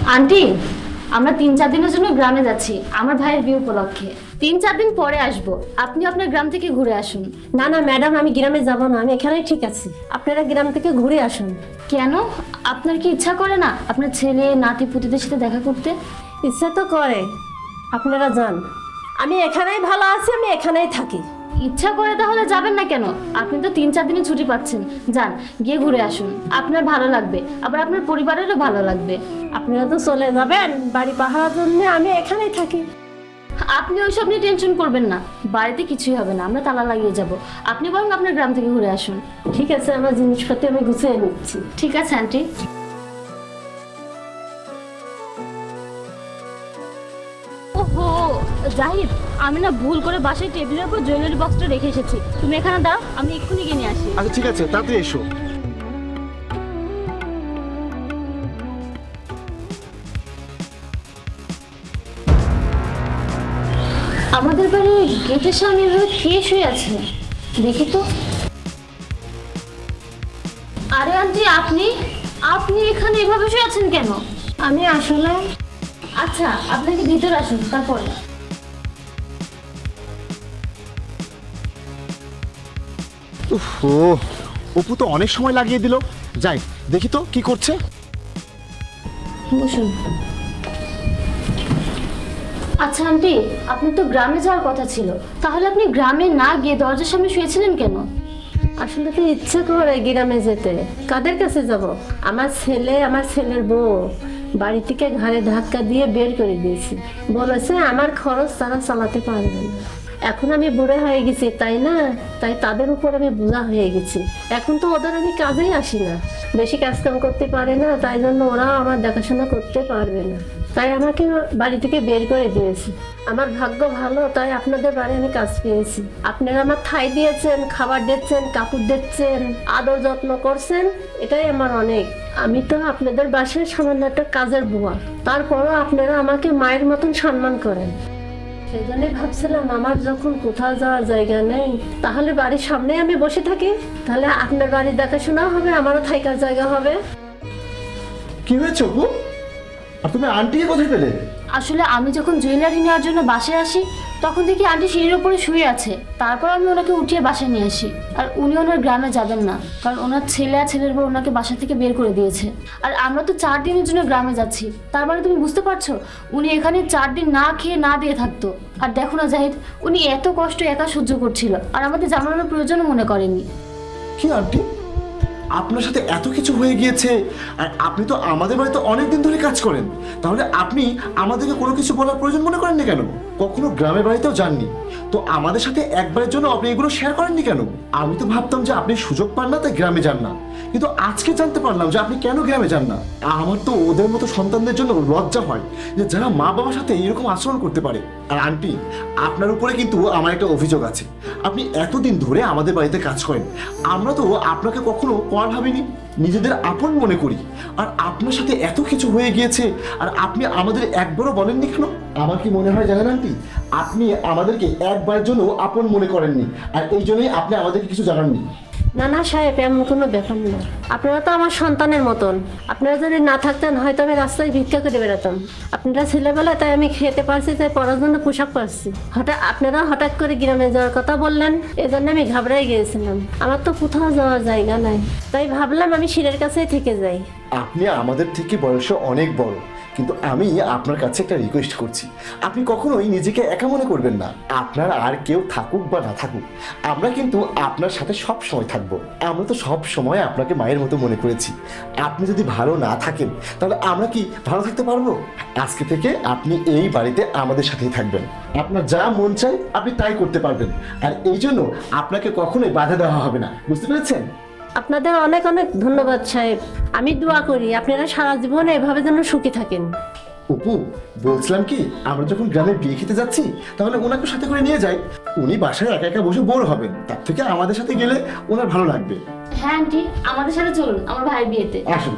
Aunty, আমরা 3-4 দিনের জন্য গ্রামে যাচ্ছি আমার ভাইয়ের বিয়ে উপলক্ষে। 3-4 দিন পরে আসবো, আপনি আপনার গ্রাম থেকে ঘুরে আসুন। না না ম্যাডাম, আমি গ্রামে যাব না, আমি এখানেই ঠিক আছি। আপনারা গ্রাম থেকে ঘুরে আসুন। কেন? আপনার কি ইচ্ছা করে না আপনার ছেলে নাতি পুতিদের সাথে দেখা করতে? ইচ্ছা তো করে, আপনারা যান। আমি এখানেই ভালো আছি, আমি এখানেই থাকি। ইচ্ছা করে তাহলে যাবেন না কেন? আপনি তো 3-4 দিনের ছুটি পাচ্ছেন, যান গিয়ে ঘুরে আসুন, আপনার ভালো লাগবে, আবার আপনার পরিবারেরও ভালো লাগবে। আপনারা তো চলে যাবেন বাড়ি পাহারার জন্য, আমি এখানেই থাকি। আপনি ওইসব নিয়ে টেনশন করবেন না, বাড়িতে কিছুই হবে না, আমরা তালা লাগিয়ে যাব। আপনি বরং আপনার গ্রাম থেকে ঘুরে আসুন। ঠিক আছে, আমার জিনিসপত্র আমি গুছিয়ে নিচ্ছি। ঠিক আছে আন্টি। ওহো জাহিদ, আমি না ভুল করে বাসায় টেবিলের উপর জুয়েলারি বক্সটা রেখে এসেছি। তুমি এখানে দাও, আমি এক্ষুনি গিয়ে নিয়ে আসি। আচ্ছা ঠিক আছে, তাড়াতাড়ি এসো। আমাদের বাড়ির গেটের সামনে এভাবে কে শুয়ে আছে দেখি তো। আরে আন্টি, আপনি আপনি এখানে এভাবে শুয়ে আছেন কেন? আমি আসলে আচ্ছা, আপনাকে ভিতরে আসুন তারপর। ও, অপু তো অনেক সময় লাগিয়ে দিল। যাই দেখি তো কি করছে। বসুন। আচ্ছা আন্টি, আপনার তো গ্রামে যাওয়ার কথা ছিল, তাহলে আপনি গ্রামে না গিয়ে দরজার সামনে শুয়েছিলেন কেন? আসলে তো ইচ্ছে করে গ্রামে যেতে। কাদের কাছে যাব? আমার ছেলে, আমার ছেলের বউ বাড়ি থেকে ঘাড়ে ধাক্কা দিয়ে বের করে দিয়েছে, বলেছে আমার খরচ তারা চালাতে পারবে না। এখন আমি বুড়ো হয়ে গেছি, তাই না? তাই তাদের উপর আমি বোঝা হয়ে গেছি। এখন তো ওদের আমি কাজেই আসি না, বেশি কাজকাম করতে পারে না, তাই জন্য ওরাও আমার দেখাশোনা করতে পারবে না, তাই আমাকে বাড়ি থেকে বের করে দিয়েছে। আমার ভাগ্য ভালো, তাই আপনাদের বাড়ি আমি কাজ পেয়েছি। আপনারা আমার ঠাঁই দিয়েছেন, খাবার দিচ্ছেন, কাপড় দিচ্ছেন, আদর যত্ন করছেন, এটাই আমার অনেক। আমি তো আপনাদের বাসায় সামান্য একটা কাজের বুয়া, তারপরও আপনারা আমাকে মায়ের মতন সম্মান করেন। সেই জন্যই ভাবছিলাম আমার যখন কোথাও যাওয়ার জায়গা নেই, তাহলে বাড়ির সামনে আমি বসে থাকি, তাহলে আপনার বাড়ির দেখাশোনাও হবে, আমারও থাকার জায়গা হবে। কি হয়েছে অপু? আর তুমি আন্টিকে কোথায় পেলে? আসলে আমি যখন জুয়েলারি নেওয়ার জন্য বাসায় আসি, তখন দেখি আন্টি সিঁড়ির উপরে শুয়ে আছে। তারপর আমি ওনাকে উঠিয়ে বাসায় নিয়ে আসি। আর উনি ওনার গ্রামে যাবেন না, কারণ ওনার ছেলে আর ছেলের বউ ওনাকে বাসা থেকে বের করে দিয়েছে। আর আমরা তো 4 দিনের জন্য গ্রামে যাচ্ছি, তার মানে তুমি বুঝতে পারছো উনি এখানে 4 দিন না খেয়ে না দিয়ে থাকতো। আর দেখো না জাহিদ, উনি এত কষ্ট একা সহ্য করছিল, আর আমাদের জানানোর প্রয়োজনও মনে করেনি। কি আন্টি, আপনার সাথে এত কিছু হয়ে গিয়েছে, আর আপনি তো আমাদের বাড়িতে অনেকদিন ধরে কাজ করেন, তাহলে আপনি আমাদেরকে কোনো কিছু বলার প্রয়োজন মনে করেননি কেন? কখনো গ্রামের বাড়িতেও যাননি, তো আমাদের সাথে একবারের জন্য আপনি এগুলো শেয়ার করেননি কেন? আমি তো ভাবতাম যে আপনি সুযোগ পান না তাই গ্রামে যান না, কিন্তু আজকে জানতে পারলাম যে আপনি কেন গ্রামে যান না। আমার তো ওদের মতো সন্তানদের জন্য লজ্জা হয় যে যারা মা বাবার সাথে এরকম আচরণ করতে পারে। আর আন্টি, আপনার উপরে কিন্তু আমার একটা অভিযোগ আছে। আপনি এতদিন ধরে আমাদের বাড়িতে কাজ করেন, আমরা তো আপনাকে কখনো পর ভাবিনি, নিজেদের আপন মনে করি। আর আপনার সাথে এত কিছু হয়ে গিয়েছে, আর আপনি আমাদের একবারও বলেননি কেন? আমার কি মনে হয় জানেন আন্টি, আপনি আমাদেরকে একবারের জন্য আপন মনে করেননি, আর এই জন্যই আপনি আমাদেরকে কিছু জানাননি। না না সাহেব, এমন কোনো ব্যাপার না। আপনারা তো আমার সন্তানের মতন। আপনারা যদি না থাকতেন হয়তো আমি রাস্তায় ভিক্ষা করে বেড়াতাম। আপনারা ছেলেবেলা, তাই আমি খেতে পারছি, তাই পড়ার জন্য পোশাক পাচ্ছি। আপনারা হঠাৎ করে গ্রামে যাওয়ার কথা বললেন, এজন্য আমি ঘাবড়াই গিয়েছিলাম। আমার তো কোথাও যাওয়ার জায়গা নাই, তাই ভাবলাম আমি শিরের কাছেই থেকে যাই। আপনি আমাদের থেকে বয়সে অনেক বড়, কিন্তু আমি আপনার কাছে একটা রিকোয়েস্ট করছি, আপনি কখনোই নিজেকে একা মনে করবেন না। আপনার আর কেউ থাকুক বা না থাকুক, আমরা কিন্তু আপনার সাথে সব সময় থাকবো। আমরা তো সব সময় আপনাকে মায়ের মতো মনে করেছি। আপনি যদি ভালো না থাকেন, তাহলে আমরা কি ভালো থাকতে পারবো? আজকে থেকে আপনি এই বাড়িতে আমাদের সাথেই থাকবেন। আপনার যা মন চায় আপনি তাই করতে পারবেন, আর এই জন্য আপনাকে কখনোই বাধা দেওয়া হবে না, বুঝতে পেরেছেন? আপনাদের অনেক অনেক ধন্যবাদ সাহেব। আমি দোয়া করি আপনারা সারা জীবন এভাবে যেন সুখী থাকেন। অপু, বলছিলাম কি, আমরা যখন গ্রামে বিয়ে খেতে যাচ্ছি, তাহলে ওনাকে সাথে করে নিয়ে যাই। উনি বাসায় একা একা বসে বোর হবেন, তার থেকে আমাদের সাথে গেলে ওনার ভালো লাগবে। হ্যাঁ আন্টি, আমাদের সাথে চলুন আমার ভাইয়ের বিয়েতে। আসুন।